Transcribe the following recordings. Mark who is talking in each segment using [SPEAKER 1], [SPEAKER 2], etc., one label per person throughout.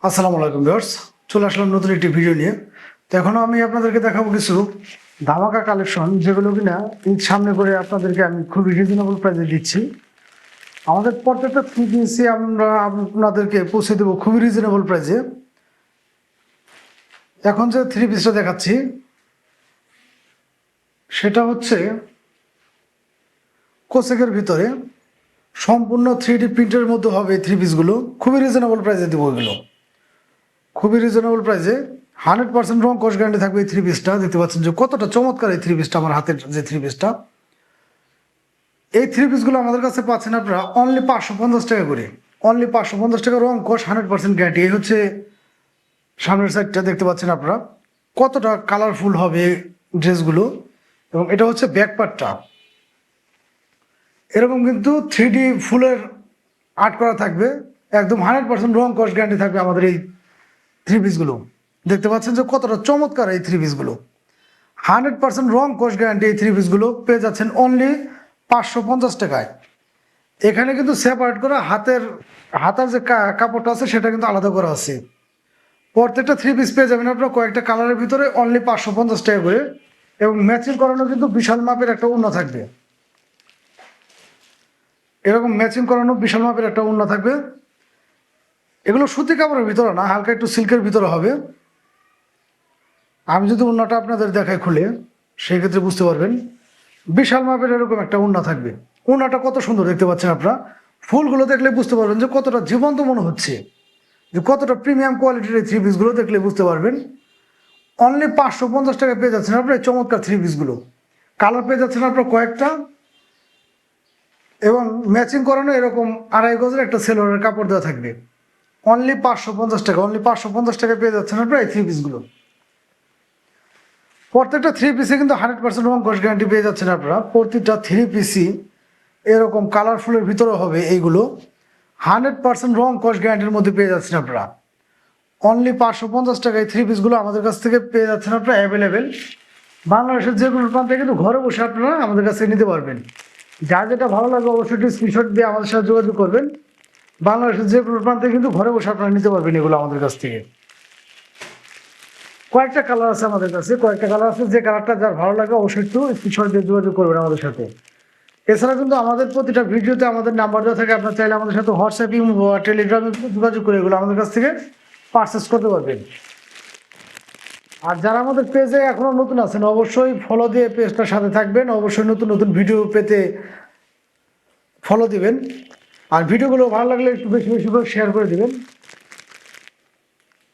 [SPEAKER 1] আসসালামু আলাইকুম ভিউয়ার্স, চলে আসলাম নতুন একটি ভিডিও নিয়ে। তো এখন আমি আপনাদেরকে দেখাবো কিছু ধামাকা কালেকশন, যেগুলো কিনা ঈদ সামনে করে আপনাদেরকে আমি খুবই রিজনেবল প্রাইসে দিচ্ছি। আমাদের প্রত্যেকটা থ্রি পিসে আমরা আপনাদেরকে পৌঁছে দেবো খুবই রিজনেবল প্রাইসে। এখন যে থ্রি পিসটা দেখাচ্ছি সেটা হচ্ছে কোসেকের ভিতরে সম্পূর্ণ 3D প্রিন্টের মধ্যে হবে এই থ্রি পিসগুলো। খুবই রিজনেবল প্রাইসে দেবো এগুলো, খুবই রিজনেবল প্রাইসে। 100% রং কস গ্যারান্টি থাকবে এই থ্রি পিসটা। দেখতে পাচ্ছেন যে কতটা চমৎকার এই থ্রি পিসটা, আমার হাতের যে থ্রি পিসটা। এই থ্রি পিসগুলো আমাদের কাছে পাচ্ছেন আপনারা অনলি 550 টাকা করে। অনলি 550 টাকা, রং কস 100% গ্যারান্টি। এই হচ্ছে সামনের সাইডটা, দেখতে পাচ্ছেন আপনারা কতটা কালারফুল হবে ড্রেসগুলো। এবং এটা হচ্ছে ব্যাক পার্টটা, এরকম কিন্তু 3D ফুলের আর্ট করা থাকবে। একদম 100% রং কস গ্যারান্টি থাকবে আমাদের এই থ্রি পিসগুলো। দেখতে পাচ্ছেন যে কতটা চমৎকার এই থ্রি পিসগুলো। 100% রং কস গ্যারান্টি এই থ্রি পিসগুলো পেয়ে যাচ্ছেন অনলি 550 টাকায়। এখানে কিন্তু সেপারেট করে হাতার যে কাপড়টা আছে সেটা কিন্তু আলাদা করা আছে। প্রত্যেকটা থ্রি পিস পেয়ে যাবেন আপনারা কয়েকটা কালারের ভিতরে অনলি 550 টাকা করে। এবং ম্যাচিং করানো কিন্তু বিশাল মাপের একটা ওড়না থাকবে। এরকম ম্যাচিং করানো বিশাল মাপের একটা ওড়না থাকবে। এগুলো সুতি কাপড়ের ভিতরে না, হালকা একটু সিল্কের ভিতরে হবে। আমি যদি ওড়নাটা আপনাদের দেখাই খুলে, সেই ক্ষেত্রে বুঝতে পারবেন। বিশাল মাপের এরকম একটা ওড়না থাকবে। ওড়নাটা কত সুন্দর দেখতে পাচ্ছেন আপনারা। ফুলগুলো দেখলে বুঝতে পারবেন যে কতটা জীবন্ত মনে হচ্ছে, যে কতটা প্রিমিয়াম কোয়ালিটির এই থ্রি পিসগুলো দেখলে বুঝতে পারবেন। অনলি 550 টাকা পেয়ে যাচ্ছেন আপনার এই চমৎকার থ্রি পিসগুলো। কালার পেয়ে যাচ্ছেন আপনার কয়েকটা, এবং ম্যাচিং করানো এরকম 2.5 গজের একটা সেলোয়ারের কাপড় দেওয়া থাকবে। অনলি 550 টাকা, অনলি 550 টাকা পেয়ে যাচ্ছেন আপনার এই থ্রি পিসগুলো। প্রত্যেকটা থ্রি পিসে কিন্তু 100% রং কস গ্যারান্টি পেয়ে যাচ্ছেন আপনারা। প্রতিটা থ্রি পিসই এরকম কালারফুলের ভিতরে হবে এইগুলো। 100% রং কস গ্যারান্টির মধ্যে পেয়ে যাচ্ছেন আপনারা। অনলি 550 টাকায় থ্রি পিসগুলো আমাদের কাছ থেকে পেয়ে যাচ্ছেন আপনারা অ্যাভেলেবেল। বাংলাদেশের যে কোনো প্রান্তে কিন্তু ঘরে বসে আপনারা আমাদের কাছে নিতে পারবেন। যার যেটা ভালো লাগবে অবশ্যই একটি স্ক্রিনশট দিয়ে আমাদের সাথে যোগাযোগ করবেন। বাংলাদেশের যে কোনো প্রান্তে কিন্তু ঘরে বসে আপনারা নিতে পারবেন এগুলো আমাদের কাছ থেকে। কয়েকটা কালার আছে আমাদের কাছে, কয়েকটা কালার আছে। যে কালারটা যার ভালো লাগে অবশ্যই একটু স্ক্রিনশট দিয়ে যোগাযোগ করবেন আমাদের সাথে। এছাড়া কিন্তু আমাদের প্রতিটা ভিডিওতে আমাদের নাম্বার দেওয়া থাকে, আপনার চাইলে আমাদের সাথে হোয়াটসঅ্যাপ, ইমো বা টেলিগ্রামে যোগাযোগ করে এগুলো আমাদের কাছ থেকে পারচেস করতে পারবেন। আর যারা আমাদের পেজে এখনো নতুন আছেন অবশ্যই ফলো দিয়ে পেজটার সাথে থাকবেন। অবশ্যই নতুন নতুন ভিডিও পেতে ফলো দিবেন। আর ভিডিওগুলো ভালো লাগলে একটু বেশি বেশি করে শেয়ার করে দিবেন।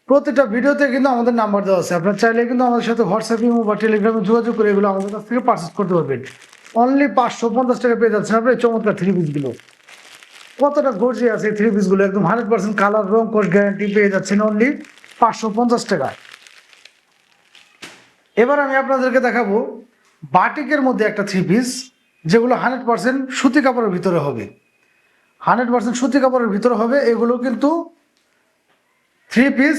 [SPEAKER 1] প্রতিটা ভিডিওতে কিন্তু আমাদের নাম্বার দেওয়া আছে, আপনার চাইলে কিন্তু আমাদের সাথে হোয়াটসঅ্যাপ, ইমো বা টেলিগ্রামে যোগাযোগ করে এগুলো আমাদের কাছ থেকে পারচেস করতে পারবেন। অনলি 550 টাকা পেয়ে যাচ্ছেন আপনার এই চমৎকার থ্রি পিসগুলো। কতটা গর্জিয়াস আছে এই থ্রি পিসগুলো, একদম 100% কালার রং কোর্স গ্যারান্টি পেয়ে যাচ্ছেন অনলি 550 টাকা। এবার আমি আপনাদেরকে দেখাবো বাটিকের মধ্যে একটা থ্রি পিস, যেগুলো 100% সুতি কাপড়ের ভিতরে হবে। 100% সুতি কাপড়ের ভিতরে হবে এগুলো। কিন্তু থ্রি পিস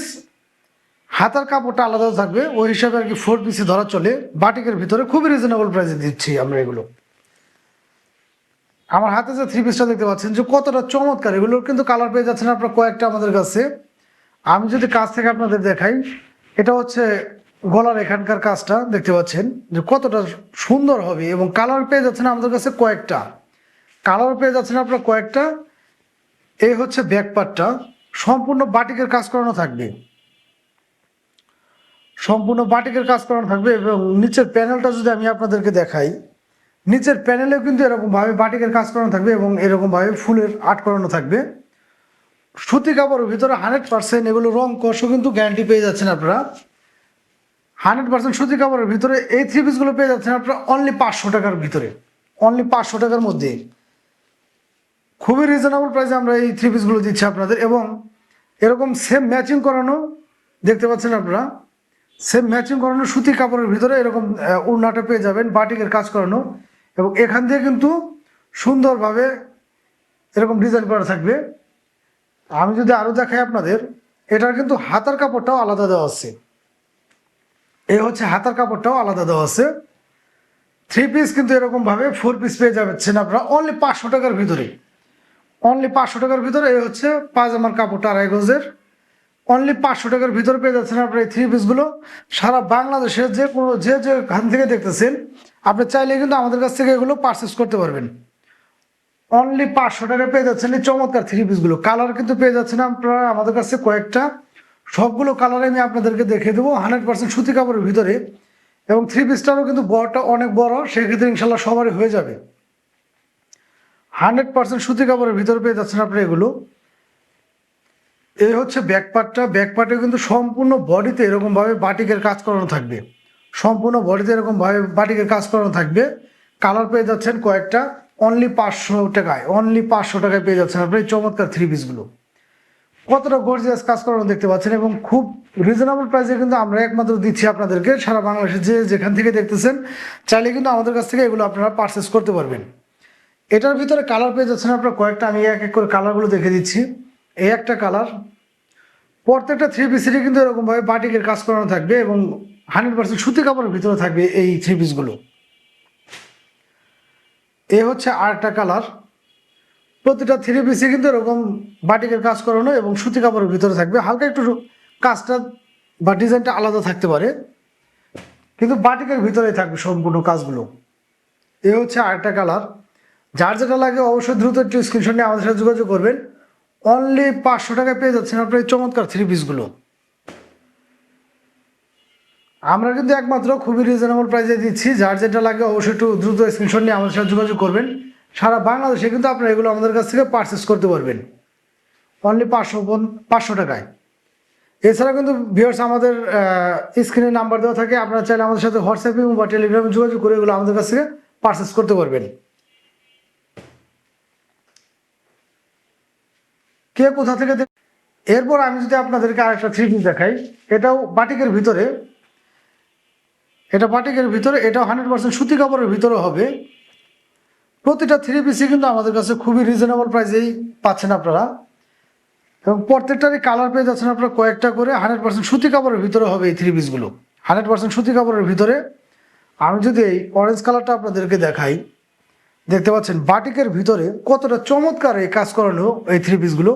[SPEAKER 1] হাতার কাপড়টা আলাদা থাকবে, ওই হিসাবে আর কি 4 পিসে ধরা চলে। বাটিকের ভিতরে খুবই রিজনেবল প্রাইসে দিচ্ছি আমরা এগুলো। আমার হাতে যে থ্রি পিসটা দেখতে পাচ্ছেন যে কতটা চমৎকার, এগুলোর কিন্তু কালার পেয়ে যাচ্ছেন আপনার কয়েকটা আমাদের কাছে। আমি যদি কাছ থেকে আপনাদের দেখাই, এটা হচ্ছে গলার এখানকার কাজটা দেখতে পাচ্ছেন যে কতটা সুন্দর হবে। এবং কালার পেয়ে যাচ্ছেন আমাদের কাছে কয়েকটা, কালার পেয়ে যাচ্ছেন আপনার কয়েকটা। এই হচ্ছে ব্যাক পার্টটা, সম্পূর্ণ বাটিকের কাজ করানো থাকবে, সম্পূর্ণ বাটিকের কাজ করানো থাকবে। এবং নিচের প্যানেলটা যদি আমি আপনাদেরকে দেখাই, নিচের প্যানেলেও কিন্তু এরকমভাবে বাটিকের কাজ করানো থাকবে এবং এরকমভাবে ফুলের আর্ট করানো থাকবে। সুতি কাপড়ের ভিতরে 100% এগুলো রং কষও কিন্তু গ্যারান্টি পেয়ে যাচ্ছেন আপনারা। 100% সুতি কাপড়ের ভিতরে এই থ্রি পিসগুলো পেয়ে যাচ্ছেন আপনারা অনলি 500 টাকার ভিতরে, অনলি 500 টাকার মধ্যে। খুবই রিজনেবল প্রাইসে আমরা এই থ্রি পিসগুলো দিচ্ছি আপনাদের। এবং এরকম সেম ম্যাচিং করানো দেখতে পাচ্ছেন আপনারা, সেম ম্যাচিং করানো সুতি কাপড়ের ভিতরে এরকম ওড়নাটা পেয়ে যাবেন, বাটিকের কাজ করানো। এবং এখান দিয়ে কিন্তু সুন্দরভাবে এরকম ডিজাইন করা থাকবে। আমি যদি আরও দেখাই আপনাদের, এটার কিন্তু হাতার কাপড়টাও আলাদা দেওয়া আছে। এই হচ্ছে হাতার কাপড়টাও আলাদা দেওয়া আছে। থ্রি পিস কিন্তু এরকমভাবে 4 পিস পেয়ে যাচ্ছেন আপনারা অনলি 500 টাকার ভিতরে, অনলি 500 টাকার ভিতরে। এই হচ্ছে পাজামার কাপড়টা 2.5 গজের, অনলি 500 টাকার ভিতরে পেয়ে যাচ্ছেন আপনার এই থ্রি পিসগুলো। সারা বাংলাদেশের যে কোনো যেখান থেকে দেখতেছেন আপনি চাইলে কিন্তু আমাদের কাছ থেকে এগুলো পারচেস করতে পারবেন। অনলি 500 টাকায় পেয়ে যাচ্ছেন এই চমৎকার থ্রি পিসগুলো। কালার কিন্তু পেয়ে যাচ্ছেন আপনারা আমাদের কাছে কয়েকটা, সবগুলো কালারে আমি আপনাদেরকে দেখে দেবো 100% সুতি কাপড়ের ভিতরে। এবং থ্রি পিসটারও কিন্তু বড়টা অনেক বড়, সেক্ষেত্রে ইনশাল্লাহ সবারই হয়ে যাবে। 100% সুতি কাপড়ের ভিতরে পেয়ে যাচ্ছেন আপনারা এগুলো। এই হচ্ছে ব্যাকপার্টটা। ব্যাকপার্টে কিন্তু সম্পূর্ণ বডিতে এরকমভাবে বাটিকের কাজ করানো থাকবে, সম্পূর্ণ বডিতে এরকমভাবে বাটিকের কাজ করানো থাকবে। কালার পেয়ে যাচ্ছেন কয়েকটা, অনলি 500 টাকায়, অনলি 500 টাকায় পেয়ে যাচ্ছেন আপনার এই চমৎকার থ্রি পিসগুলো। কতটা গর্জিয়াস কাজ করানো দেখতে পাচ্ছেন এবং খুব রিজনেবল প্রাইসে কিন্তু আমরা একমাত্র দিচ্ছি আপনাদেরকে। সারা বাংলাদেশে যেখান থেকে দেখতেছেন চাইলে কিন্তু আমাদের কাছ থেকে এগুলো আপনারা পারচেস করতে পারবেন। এটার ভিতরে কালার পেয়ে যাচ্ছেন আপনার কয়েকটা, আমি এক এক করে কালারগুলো দেখে দিচ্ছি। এই একটা কালার, প্রত্যেকটা থ্রি পিসেরই কিন্তু এরকমভাবে বাটিকের কাজ করানো থাকবে এবং 100% সুতি কাপড়ের ভিতরে থাকবে এই থ্রি পিসগুলো। এ হচ্ছে আরেকটা কালার, প্রতিটা থ্রি পিসে কিন্তু এরকম বাটিকের কাজ করানো এবং সুতি কাপড়ের ভিতরে থাকবে। হালকা একটু কাজটা বা ডিজাইনটা আলাদা থাকতে পারে, কিন্তু বাটিকের ভিতরেই থাকবে সম্পূর্ণ কাজগুলো। এ হচ্ছে আরেকটা কালার। যার যেটা লাগে অবশ্যই দ্রুত একটু স্ক্রিনশট নিয়ে আমাদের সাথে যোগাযোগ করবেন। অনলি 500 টাকায় পেয়ে যাচ্ছেন আপনার এই চমৎকার থ্রি পিসগুলো। আমরা কিন্তু একমাত্র খুবই রিজনেবল প্রাইসে দিচ্ছি। যার যেটা লাগে অবশ্যই একটু দ্রুত স্ক্রিনশট নিয়ে আমাদের সাথে যোগাযোগ করবেন। সারা বাংলাদেশে কিন্তু আপনারা এগুলো আমাদের কাছ থেকে পারচেস করতে পারবেন অনলি 500 টাকায়। এছাড়া কিন্তু ভিউয়ার্স আমাদের স্ক্রিনে নাম্বার দেওয়া থাকে, আপনারা চাইলে আমাদের সাথে হোয়াটসঅ্যাপে বা টেলিগ্রামে যোগাযোগ করে এগুলো আমাদের কাছ থেকে পারচেস করতে পারবেন। কে কোথা থেকে এরপর আমি যদি আপনাদেরকে আরেকটা থ্রি পিস দেখাই, এটাও বাটিকের ভিতরে, এটা বাটিকের ভিতরে, এটাও 100% সুতি কাপড়ের ভিতরে হবে। প্রতিটা থ্রি পিসই কিন্তু আমাদের কাছে খুবই রিজনেবল প্রাইসেই পাচ্ছেন আপনারা এবং প্রত্যেকটারই কালার পেয়ে যাচ্ছেন আপনারা কয়েকটা করে। 100% সুতি কাপড়ের ভিতরে হবে এই থ্রি পিসগুলো, 100% সুতি কাপড়ের ভিতরে। আমি যদি এই অরেঞ্জ কালারটা আপনাদেরকে দেখাই, দেখতে পাচ্ছেন বাটিকের ভিতরে কতটা চমৎকার এই কাজ করানো এই থ্রি পিসগুলো।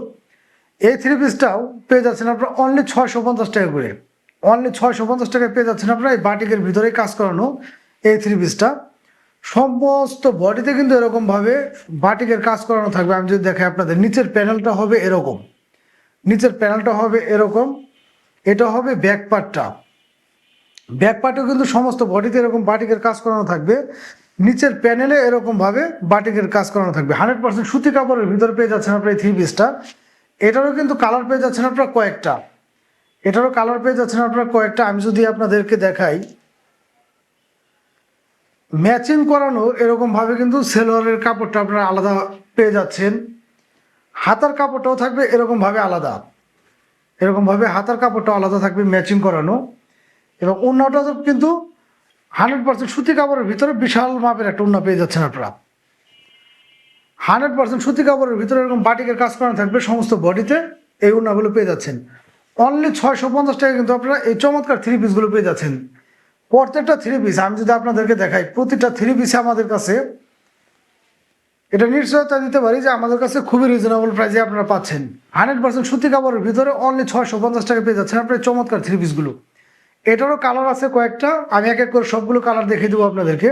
[SPEAKER 1] এই থ্রি পিসটাও পেয়ে যাচ্ছেন আপনারা অনলি 650 টাকা করে, অনলি 650 টাকায় পেয়ে যাচ্ছেন আপনারা এই বাটিকের ভিতরে কাজ করানো এই থ্রি পিসটা। সমস্ত বডিতে কিন্তু এরকমভাবে বাটিকের কাজ করানো থাকবে। আমি যদি দেখাই আপনাদের, নিচের প্যানেলটা হবে এরকম, নিচের প্যানেলটা হবে এরকম, এটা হবে ব্যাক পার্টটা। ব্যাক পার্টেও কিন্তু সমস্ত বডিতে এরকম বাটিকের কাজ করানো থাকবে। নিচের প্যানেলে এরকমভাবে বাটিকের কাজ করানো থাকবে। 100% সুতি কাপড়ের ভিতরে পেয়ে যাচ্ছেন আপনার এই থ্রি পিসটা। এটারও কিন্তু কালার পেয়ে যাচ্ছেন আপনারা কয়েকটা, এটারও কালার পেয়ে যাচ্ছেন আপনারা কয়েকটা। আমি যদি আপনাদেরকে দেখাই, ম্যাচিং করানো এরকমভাবে কিন্তু সেলোয়ারের কাপড়টা আপনারা আলাদা পেয়ে যাচ্ছেন। হাতার কাপড়টাও থাকবে এরকমভাবে আলাদা, এরকমভাবে হাতার কাপড়টাও আলাদা থাকবে ম্যাচিং করানো। এবং ওড়নাটাও কিন্তু 100% সুতি কাপড়ের ভিতরে বিশাল মাপের একটা ওড়না পেয়ে যাচ্ছেন আপনারা। 100% সুতি কাপড়ের ভিতরে এরকম বাটিকের কাজ করানো থাকবে সমস্ত বডিতে, এই ওড়নাগুলো পেয়ে যাচ্ছেন। অনলি 650 টাকা কিন্তু আপনারা এই চমৎকার থ্রি পিসগুলো পেয়ে যাচ্ছেন। প্রত্যেকটা থ্রি পিস আমি যদি আপনাদেরকে দেখাই, প্রতিটা থ্রি পিসে আমাদের কাছে এটা নিশ্চয়তা দিতে পারি যে আমাদের কাছে খুবই রিজনেবল প্রাইসে আপনারা পাচ্ছেন। 100% সুতি কাপড়ের ভিতরে অনলি 650 টাকা পেয়ে যাচ্ছেন আপনার চমৎকার থ্রি পিসগুলো। এটারও কালার আছে কয়েকটা, আমি এক এক করে সবগুলো কালার দেখিয়ে দেবো আপনাদেরকে।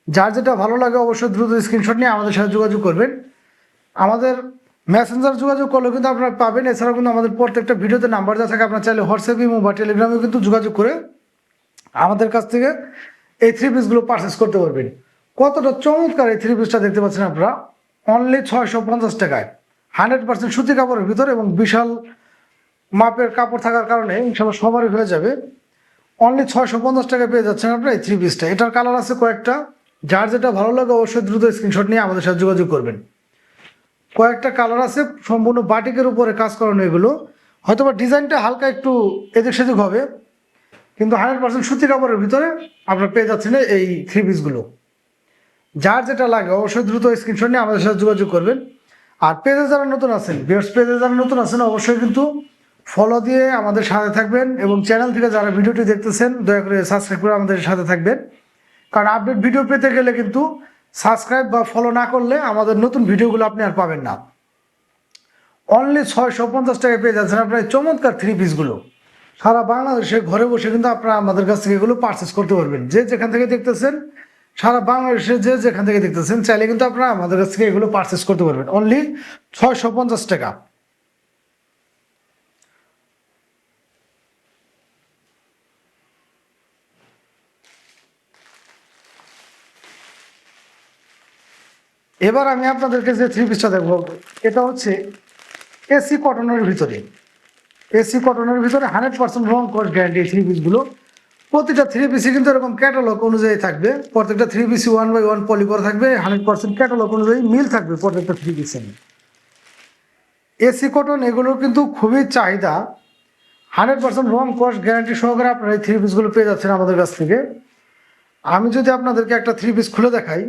[SPEAKER 1] যার যেটা ভালো লাগে অবশ্যই দ্রুত স্ক্রিনশট নিয়ে আমাদের সাথে যোগাযোগ করবেন। আমাদের মেসেঞ্জার যোগাযোগ করলে কিন্তু আপনারা পাবেন। এছাড়াও কিন্তু আমাদের প্রত্যেকটা ভিডিওতে নাম্বার দেওয়া থাকে, আপনার চাইলে হোয়াটসঅ্যাপে বা টেলিগ্রামে কিন্তু যোগাযোগ করে আমাদের কাছ থেকে এই থ্রি পিসগুলো পারচেস করতে পারবেন। কতটা চমৎকার এই থ্রি পিসটা দেখতে পাচ্ছেন আপনারা, অনলি 650 টাকায়। 100% সুতি কাপড়ের ভিতরে এবং বিশাল মাপের কাপড় থাকার কারণে ইনশাল্লাহ সবারই হয়ে যাবে। অনলি 650 টাকায় পেয়ে যাচ্ছেন আপনারা এই থ্রি পিসটা। এটার কালার আছে কয়েকটা, যার যেটা ভালো লাগে অবশ্যই দ্রুত স্ক্রিনশট নিয়ে আমাদের সাথে যোগাযোগ করবেন। কয়েকটা কালার আছে, সম্পূর্ণ বাটিকের উপরে কাজ করানো এগুলো। হয়তোবা ডিজাইনটা হালকা একটু এদিক সেদিক হবে, কিন্তু 100% সুতি কাপড়ের ভিতরে আপনারা পেয়ে যাচ্ছেন এই থ্রি পিসগুলো। যার যেটা লাগে অবশ্যই দ্রুত স্ক্রিনশট নিয়ে আমাদের সাথে যোগাযোগ করবেন। আর পেজে যারা নতুন আছেন, পেজে যারা নতুন আছেন অবশ্যই কিন্তু ফলো দিয়ে আমাদের সাথে থাকবেন এবং চ্যানেল থেকে যারা ভিডিওটি দেখতেছেন দয়া করে সাবস্ক্রাইব করে আমাদের সাথে থাকবেন। কারণ আপডেট ভিডিও পেতে গেলে কিন্তু সাবস্ক্রাইব বা ফলো না করলে আমাদের নতুন ভিডিওগুলো আপনি আর পাবেন না। অনলি 650 টাকায় পেয়ে যাচ্ছেন আপনার চমৎকার থ্রি পিসগুলো। সারা বাংলাদেশে ঘরে বসে কিন্তু আপনারা আমাদের কাছ থেকে এগুলো পারচেস করতে পারবেন। যে যেখান থেকে দেখতেছেন, সারা বাংলাদেশে যে যেখান থেকে দেখতেছেন, চাইলে কিন্তু আপনারা আমাদের কাছ থেকে এগুলো পারচেস করতে পারবেন অনলি 650 টাকা। এবার আমি আপনাদেরকে যে থ্রি পিসটা দেখবো, এটা হচ্ছে এসি কটনের ভিতরে। এসি কটনের ভিতরে 100% রং কস গ্যারান্টি থ্রি পিসগুলো। প্রতিটা থ্রি পিসই কিন্তু এরকম ক্যাটালগ অনুযায়ী থাকবে। প্রত্যেকটা থ্রি পিসি 1/1 পলি করা থাকবে, 100% ক্যাটালগ অনুযায়ী মিল থাকবে প্রত্যেকটা থ্রি পিসে। এসি কটন এগুলোর কিন্তু খুবই চাহিদা। 100% রং কস গ্যারান্টি সহকারে আপনারা এই থ্রি পিসগুলো পেয়ে যাচ্ছেন আমাদের কাছ থেকে। আমি যদি আপনাদেরকে একটা থ্রি পিস খুলে দেখাই,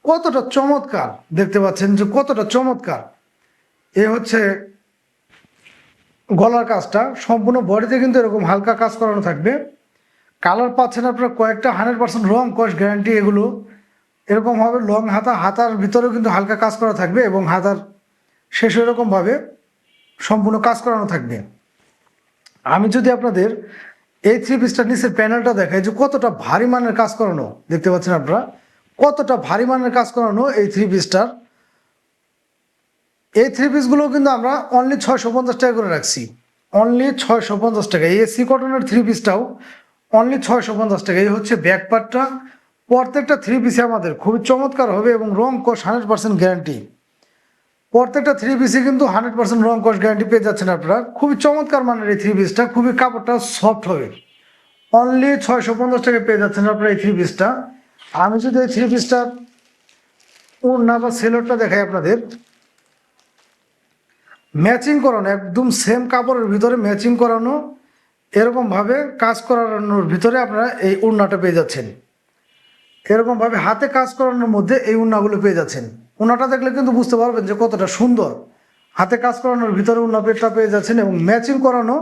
[SPEAKER 1] কতটা চমৎকার দেখতে পাচ্ছেন যে কতটা চমৎকার। এ হচ্ছে গলার কাজটা, সম্পূর্ণ বডিতে কিন্তু এরকম হালকা কাজ করানো থাকবে। কালার পাচ্ছেন আপনারা কয়েকটা, 100% রং কস গ্যারান্টি এগুলো। এরকম হবে লং হাতা, হাতার ভিতরেও কিন্তু হালকা কাজ করা থাকবে এবং হাতার শেষে এরকমভাবে সম্পূর্ণ কাজ করানো থাকবে। আমি যদি আপনাদের এই থ্রি পিসটার নিচের প্যানেলটা দেখাই যে কতটা ভারী মানের কাজ করানো, দেখতে পাচ্ছেন আপনারা কতটা ভারী মানের কাজ করানো এই থ্রি পিসটার। এই থ্রি পিসগুলো কিন্তু আমরা অনলি 650 টাকা করে রাখছি, অনলি 650 টাকা। এই এসি কটনের থ্রি পিসটাও অনলি 650 টাকা। এই হচ্ছে ব্যাক পার্টটা। প্রত্যেকটা থ্রি পিসে আমাদের খুবই চমৎকার হবে এবং রং কস 100% গ্যারান্টি। প্রত্যেকটা থ্রি পিসে কিন্তু 100% রং কস গ্যারান্টি পেয়ে যাচ্ছেন আপনারা। খুবই চমৎকার মানের এই থ্রি পিসটা, খুবই কাপড়টা সফট হবে। অনলি 650 টাকায় পেয়ে যাচ্ছেন আপনারা এই থ্রি পিসটা। আমি যদি এই থ্রি পিসটার ওড়না বা সেলোরটা দেখাই আপনাদের, ম্যাচিং করানো, একদম সেম কাপড়ের ভিতরে ম্যাচিং করানো, এরকমভাবে কাজ করানোর ভিতরে আপনারা এই ওড়নাটা পেয়ে যাচ্ছেন। এরকমভাবে হাতে কাজ করানোর মধ্যে এই ওড়নাগুলো পেয়ে যাচ্ছেন। ওড়নাটা দেখলে কিন্তু বুঝতে পারবেন যে কতটা সুন্দর। হাতে কাজ করানোর ভিতরে ওড়না পেটটা পেয়ে যাচ্ছেন এবং ম্যাচিং করানো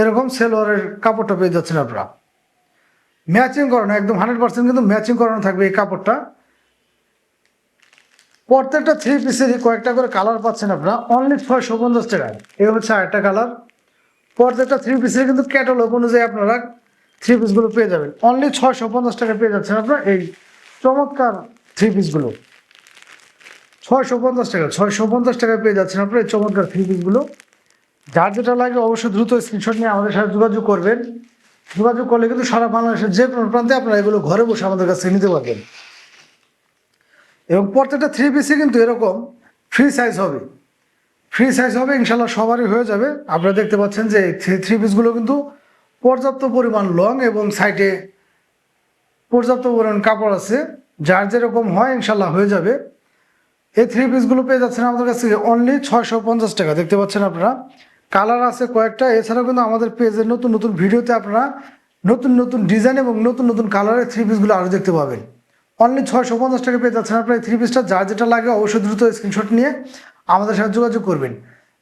[SPEAKER 1] এরকম সেলোয়ারের কাপড়টা পেয়ে যাচ্ছেন আপনারা। ম্যাচিং করানো একদম 100% কিন্তু ম্যাচিং করানো থাকবে এই কাপড়টা। প্রত্যেকটা থ্রি পিসেরই কয়েকটা করে কালার পাচ্ছেন আপনারা অনলি 650 টাকায়। এই হচ্ছে আরেকটা কালার। প্রত্যেকটা থ্রি পিসের কিন্তু ক্যাটালগ অনুযায়ী আপনারা থ্রি পিসগুলো পেয়ে যাবেন। অনলি 650 টাকায় পেয়ে যাচ্ছেন আপনারা এই চমৎকার থ্রি পিসগুলো। 650 টাকা, 650 টাকায় পেয়ে যাচ্ছেন আপনারা এই চমৎকার থ্রি পিসগুলো। যার যেটা লাগে অবশ্যই দ্রুত স্ক্রিনশট নিয়ে আমাদের সাথে যোগাযোগ করবেন। যোগাযোগ করলে কিন্তু সারা বাংলাদেশের যে কোনো প্রান্তে আপনারা এগুলো ঘরে বসে আমাদের কাছ থেকে নিতে পারবেন। এবং প্রত্যেকটা থ্রি পিসে কিন্তু এরকম ফ্রি সাইজ হবে, ফ্রি সাইজ হবে ইনশাল্লাহ, সবারই হয়ে যাবে। আপনারা দেখতে পাচ্ছেন যে থ্রি পিসগুলো কিন্তু পর্যাপ্ত পরিমাণ লং এবং সাইডে পর্যাপ্ত পরিমাণ কাপড় আছে। যার যেরকম হয় ইনশাল্লাহ হয়ে যাবে। এই থ্রি পিসগুলো পেয়ে যাচ্ছেন আমাদের কাছ থেকে অনলি 650 টাকা। দেখতে পাচ্ছেন আপনারা কালার আছে কয়েকটা। এছাড়াও কিন্তু আমাদের পেজের নতুন নতুন ভিডিওতে আপনারা নতুন নতুন ডিজাইন এবং নতুন নতুন কালারের থ্রি পিসগুলো আরও দেখতে পাবেন। অনলি 650 টাকা পেয়ে যাচ্ছেন আপনার এই থ্রি পিসটা। যার যেটা লাগে অবশ্যই দ্রুত স্ক্রিনশট নিয়ে আমাদের সাথে যোগাযোগ করবেন।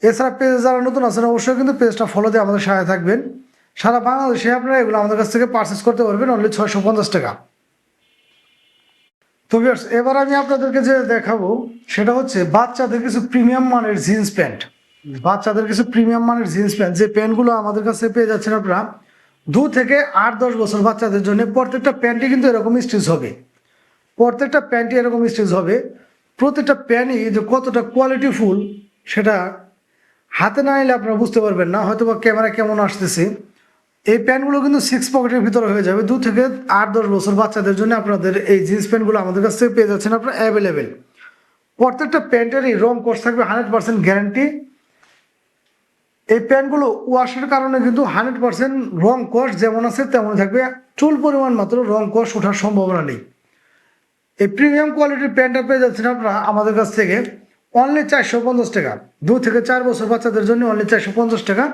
[SPEAKER 1] এছাড়া পেজে যারা নতুন আছেন অবশ্যই কিন্তু পেজটা ফলো দিয়ে আমাদের সাথে থাকবেন। সারা বাংলাদেশে আপনারা এগুলো আমাদের কাছ থেকে পারচেস করতে পারবেন অনলি 650 টাকা। তো ভিউয়ার্স, এবার আমি আপনাদেরকে যে দেখাবো সেটা হচ্ছে বাচ্চাদের কিছু প্রিমিয়াম মানের জিন্স প্যান্ট। বাচ্চাদের কিছু প্রিমিয়াম মানের জিন্স প্যান্ট, যে প্যান্টগুলো আমাদের কাছে পেয়ে যাচ্ছেন আপনারা 2 থেকে 8-10 বছর বাচ্চাদের জন্য। প্রত্যেকটা প্যান্টই কিন্তু এরকম স্টিচ হবে, প্রত্যেকটা প্যান্টই এরকম স্টিচ হবে। প্রত্যেকটা প্যান্টই যে কতটা কোয়ালিটিফুল সেটা হাতে না নিলে আপনারা বুঝতে পারবেন না, হয়তো বা ক্যামেরা কেমন আসতেছে। এই প্যান্টগুলো কিন্তু 6 পকেটের ভিতরে হয়ে যাবে। 2 থেকে 8-10 বছর বাচ্চাদের জন্য আপনাদের এই জিন্স প্যান্টগুলো আমাদের কাছ থেকে পেয়ে যাচ্ছেন আপনারা অ্যাভেলেবেল। প্রত্যেকটা প্যান্টেরই রং কোর্স থাকবে 100% গ্যারান্টি। এই প্যান্টগুলো ওয়াশের কারণে কিন্তু 100% রং কোর্স যেমন আছে তেমন থাকবে, চুল পরিমাণ মাত্র রং কোর্স ওঠার সম্ভাবনা নেই। এই প্রিমিয়াম কোয়ালিটির প্যান্টটা পেয়ে যাচ্ছেন আপনারা আমাদের কাছ থেকে অনলি 450 টাকা। 2 থেকে 4 বছর বাচ্চাদের জন্য অনলি 450 টাকা।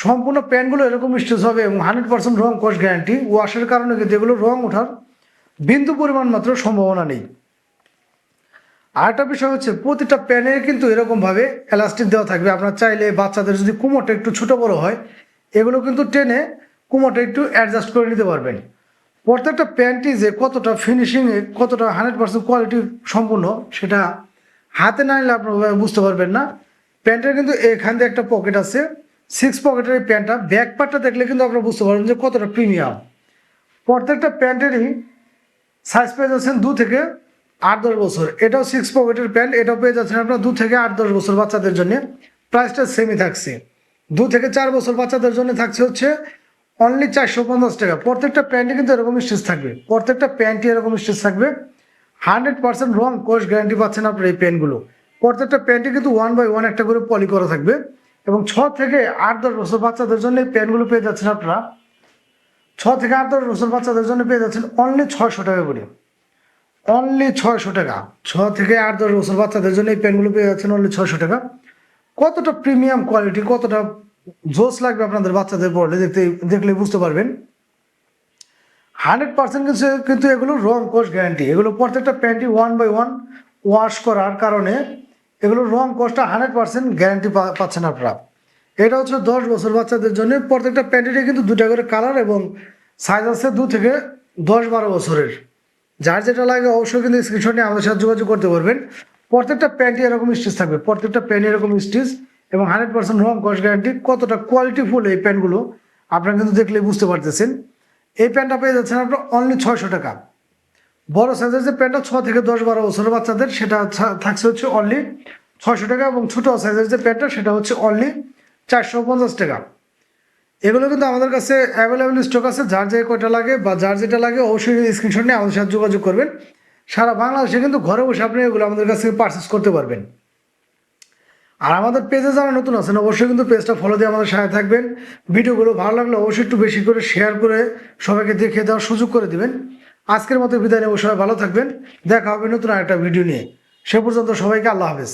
[SPEAKER 1] সম্পূর্ণ প্যান্টগুলো এরকম স্টিচ হবে এবং 100% রং কোর্স গ্যারান্টি। ওয়াশের কারণে কিন্তু এগুলো রং ওঠার বিন্দু পরিমাণ মাত্র সম্ভাবনা নেই। আরেকটা বিষয় হচ্ছে প্রতিটা প্যানে কিন্তু এরকমভাবে এলাস্টিক দেওয়া থাকবে। আপনার চাইলে বাচ্চাদের যদি কোমরটা একটু ছোটো বড়ো হয়, এগুলো কিন্তু টেনে কোমরটা একটু অ্যাডজাস্ট করে নিতে পারবেন। প্রত্যেকটা প্যান্টই যে কতটা ফিনিশিংয়ে, কতটা 100% কোয়ালিটি সম্পূর্ণ সেটা হাতে না নিলে আপনারা বুঝতে পারবেন না। প্যান্টের কিন্তু এখান দিয়ে একটা পকেট আছে, 6 পকেটের এই প্যান্টটা, ব্যাক পার্টটা দেখলে কিন্তু আপনারা বুঝতে পারবেন যে কতটা প্রিমিয়াম। প্রত্যেকটা প্যান্টেরই সাইজ পেয়ে যাচ্ছেন 2 থেকে 8-10 বছর। এটাও 6 পকেটের প্যান্ট, এটাও পেয়ে যাচ্ছেন আপনার 2 থেকে 8-10 বছর বাচ্চাদের জন্য। প্রাইসটা সেমই থাকছে, 2 থেকে 4 বছর বাচ্চাদের জন্য থাকছে হচ্ছে অনলি 450 টাকা। প্রত্যেকটা প্যান্টে কিন্তু এরকম স্টিচ থাকবে, প্রত্যেকটা প্যান্টই এরকম স্টিচ থাকবে। 100% রং কোশ গ্যারান্টি পাচ্ছেন আপনার এই প্যান্টগুলো। প্রত্যেকটা প্যান্টে কিন্তু 1/1 একটা করে পলি করা থাকবে এবং 6 থেকে 8-10 বছর বাচ্চাদের জন্য এই প্যান্টগুলো পেয়ে যাচ্ছেন আপনারা 6 থেকে 8-10 বছর বাচ্চাদের জন্য পেয়ে যাচ্ছেন অনলি 600 টাকা করে, অনলি 600 টাকা। 6 থেকে 8-10 বছর বাচ্চাদের জন্য এই প্যান্টগুলো পেয়ে যাচ্ছেন অনলি 600 টাকা। কতটা প্রিমিয়াম কোয়ালিটি, কতটা জোস লাগবে আপনাদের বাচ্চাদের পড়লে, দেখলে বুঝতে পারবেন। 100% কিন্তু এগুলো রং কোশ গ্যারান্টি। এগুলো প্রত্যেকটা প্যান্টই 1/1 ওয়াশ করার কারণে এগুলো রং কোশটা 100% গ্যারান্টি পাচ্ছেন আপনারা। এটা হচ্ছে 10 বছর বাচ্চাদের জন্য। প্রত্যেকটা প্যান্টেরই কিন্তু 2টা করে কালার এবং সাইজ আছে 2 থেকে 10-12 বছরের। যার যেটা লাগে অবশ্যই কিন্তু স্ক্রিনশট নিয়ে আমাদের সাথে যোগাযোগ করতে পারবেন। প্রত্যেকটা প্যান্টই এরকম স্টিচ থাকবে, প্রত্যেকটা প্যান্টই এরকম স্টিচ এবং 100% রং কোশ গ্যারান্টি। কতটা কোয়ালিটিফুল এই প্যান্টগুলো আপনারা কিন্তু দেখলে বুঝতে পারতেছেন। এই প্যান্টটা পেয়ে যাচ্ছেন আপনার অনলি 600 টাকা। বড় সাইজের যে প্যান্টটা 6 থেকে 10-12 বছরের বাচ্চাদের, সেটা থাকছে হচ্ছে অনলি 600 টাকা এবং ছোট সাইজের যে প্যান্টটা সেটা হচ্ছে অনলি 450 টাকা। এগুলো কিন্তু আমাদের কাছে অ্যাভেলেবেল স্টক আছে। যার যে কয়টা লাগে বা যার যেটা লাগে অবশ্যই স্ক্রিনশট নিয়ে আমাদের সাথে যোগাযোগ করবেন। সারা বাংলাদেশে কিন্তু ঘরে বসে আপনি এগুলো আমাদের কাছ থেকে পারচেস করতে পারবেন। আর আমাদের পেজে যারা নতুন আছেন অবশ্যই কিন্তু পেজটা ফলো দিয়ে আমাদের সাথে থাকবেন। ভিডিওগুলো ভালো লাগলে অবশ্যই একটু বেশি করে শেয়ার করে সবাইকে দেখিয়ে দেওয়ার সুযোগ করে দিবেন। আজকের মতো বিদায় নেব, সবাই ভালো থাকবেন। দেখা হবে নতুন আরেকটা ভিডিও নিয়ে। সে পর্যন্ত সবাইকে আল্লাহ হাফেজ।